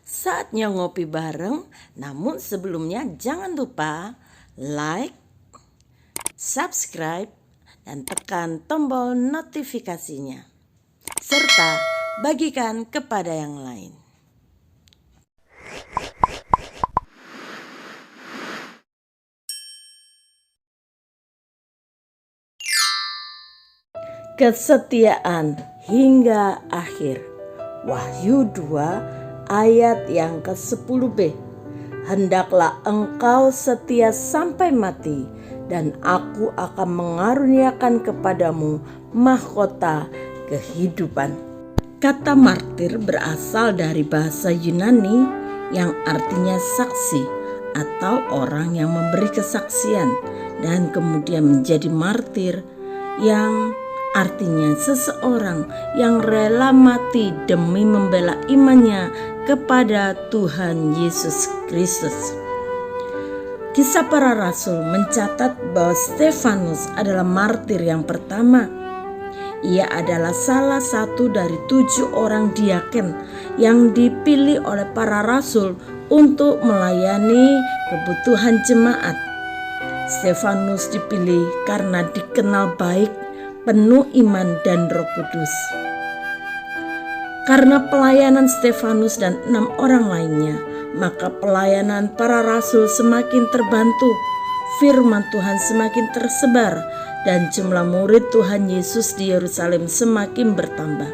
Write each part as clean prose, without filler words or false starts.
Saatnya ngopi bareng, namun sebelumnya jangan lupa like, subscribe, dan tekan tombol notifikasinya. Serta bagikan kepada yang lain. Kesetiaan hingga akhir. Wahyu 2 ayat yang ke-10b. Hendaklah engkau setia sampai mati, dan aku akan mengaruniakan kepadamu mahkota kehidupan. Kata martir berasal dari bahasa Yunani yang artinya saksi atau orang yang memberi kesaksian, dan kemudian menjadi martir yang artinya seseorang yang rela mati demi membela imannya kepada Tuhan Yesus Kristus. Kisah Para Rasul mencatat bahwa Stefanus adalah martir yang pertama. Ia adalah salah satu dari 7 orang diaken yang dipilih oleh para rasul untuk melayani kebutuhan jemaat. Stefanus dipilih karena dikenal baik, penuh iman dan Roh Kudus. Karena pelayanan Stefanus dan 6 orang lainnya, maka pelayanan para rasul semakin terbantu, firman Tuhan semakin tersebar, dan jumlah murid Tuhan Yesus di Yerusalem semakin bertambah.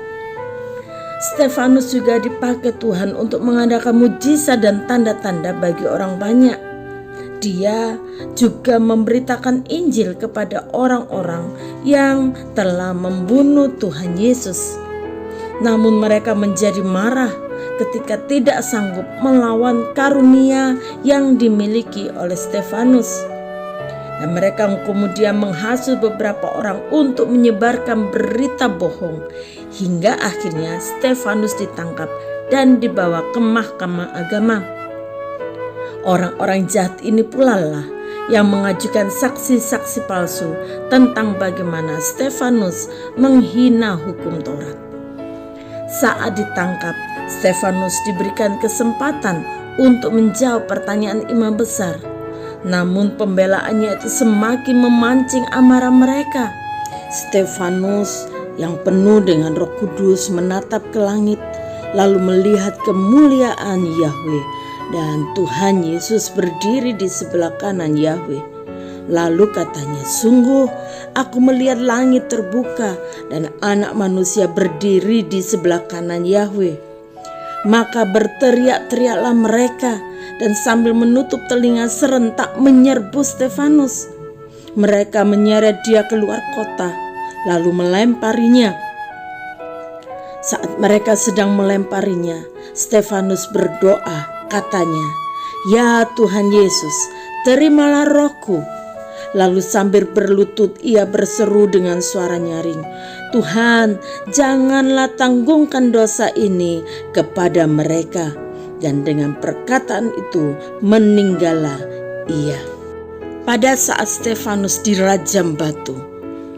Stefanus juga dipakai Tuhan untuk mengadakan mujizat dan tanda-tanda bagi orang banyak. Dia juga memberitakan Injil kepada orang-orang yang telah membunuh Tuhan Yesus. Namun mereka menjadi marah ketika tidak sanggup melawan karunia yang dimiliki oleh Stefanus. Dan mereka kemudian menghasut beberapa orang untuk menyebarkan berita bohong, hingga akhirnya Stefanus ditangkap dan dibawa ke mahkamah agama. Orang-orang jahat ini pula lah yang mengajukan saksi-saksi palsu tentang bagaimana Stefanus menghina hukum Taurat. Saat ditangkap, Stefanus diberikan kesempatan untuk menjawab pertanyaan imam besar. Namun pembelaannya itu semakin memancing amarah mereka. Stefanus yang penuh dengan Roh Kudus menatap ke langit, lalu melihat kemuliaan Yahweh, dan Tuhan Yesus berdiri di sebelah kanan Yahweh. Lalu katanya, "Sungguh aku melihat langit terbuka dan anak manusia berdiri di sebelah kanan Yahweh." Maka berteriak-teriaklah mereka, dan sambil menutup telinga serentak menyerbu Stefanus. Mereka menyeret dia keluar kota, lalu melemparinya. Saat mereka sedang melemparinya, Stefanus berdoa, katanya, "Ya Tuhan Yesus, terimalah rohku." Lalu sambil berlutut ia berseru dengan suara nyaring, "Tuhan, janganlah tanggungkan dosa ini kepada mereka." Dan dengan perkataan itu meninggallah ia. Pada saat Stefanus dirajam batu,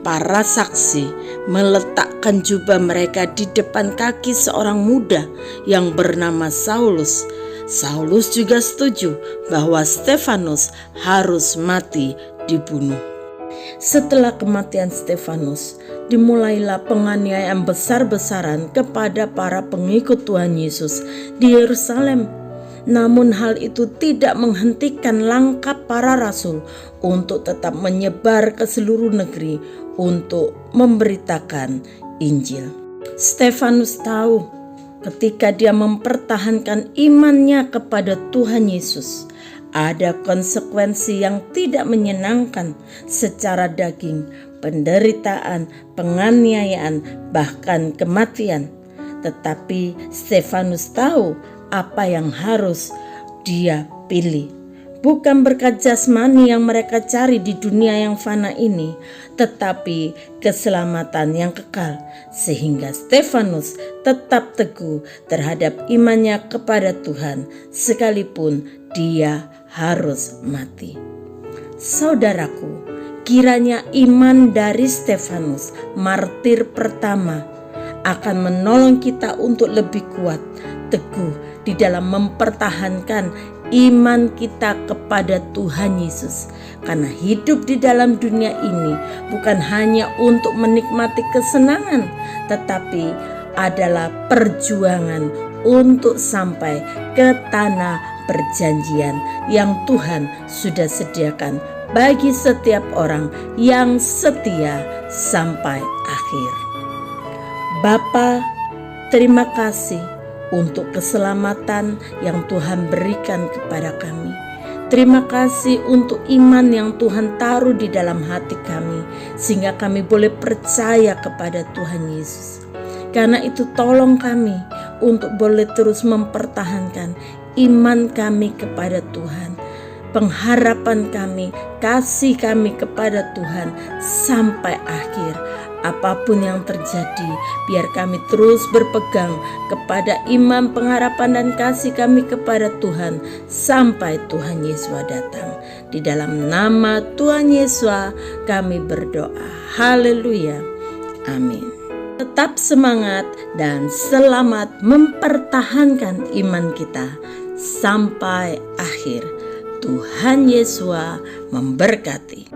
para saksi meletakkan jubah mereka di depan kaki seorang muda yang bernama Saulus. Saulus juga setuju bahwa Stefanus harus mati dibunuh. Setelah kematian Stefanus, dimulailah penganiayaan besar-besaran kepada para pengikut Tuhan Yesus di Yerusalem. Namun hal itu tidak menghentikan langkah para rasul untuk tetap menyebar ke seluruh negeri untuk memberitakan Injil. Stefanus tahu ketika dia mempertahankan imannya kepada Tuhan Yesus, ada konsekuensi yang tidak menyenangkan secara daging, penderitaan, penganiayaan, bahkan kematian. Tetapi Stefanus tahu apa yang harus dia pilih. Bukan berkat jasmani yang mereka cari di dunia yang fana ini, tetapi keselamatan yang kekal. Sehingga Stefanus tetap teguh terhadap imannya kepada Tuhan, sekalipun dia harus mati. Saudaraku, kiranya iman dari Stefanus, martir pertama, akan menolong kita untuk lebih kuat, teguh, di dalam mempertahankan iman kita kepada Tuhan Yesus. Karena hidup di dalam dunia ini bukan hanya untuk menikmati kesenangan, tetapi adalah perjuangan untuk sampai ke tanah perjanjian yang Tuhan sudah sediakan bagi setiap orang yang setia sampai akhir. Bapa, terima kasih untuk keselamatan yang Tuhan berikan kepada kami. Terima kasih untuk iman yang Tuhan taruh di dalam hati kami, sehingga kami boleh percaya kepada Tuhan Yesus. Karena itu tolong kami untuk boleh terus mempertahankan iman kami kepada Tuhan, pengharapan kami, kasih kami kepada Tuhan sampai akhir. Apapun yang terjadi, biar kami terus berpegang kepada iman, pengharapan, dan kasih kami kepada Tuhan sampai Tuhan Yesus datang. Di dalam nama Tuhan Yesus kami berdoa. Haleluya. Amin. Tetap semangat dan selamat mempertahankan iman kita sampai akhir. Tuhan Yesus memberkati.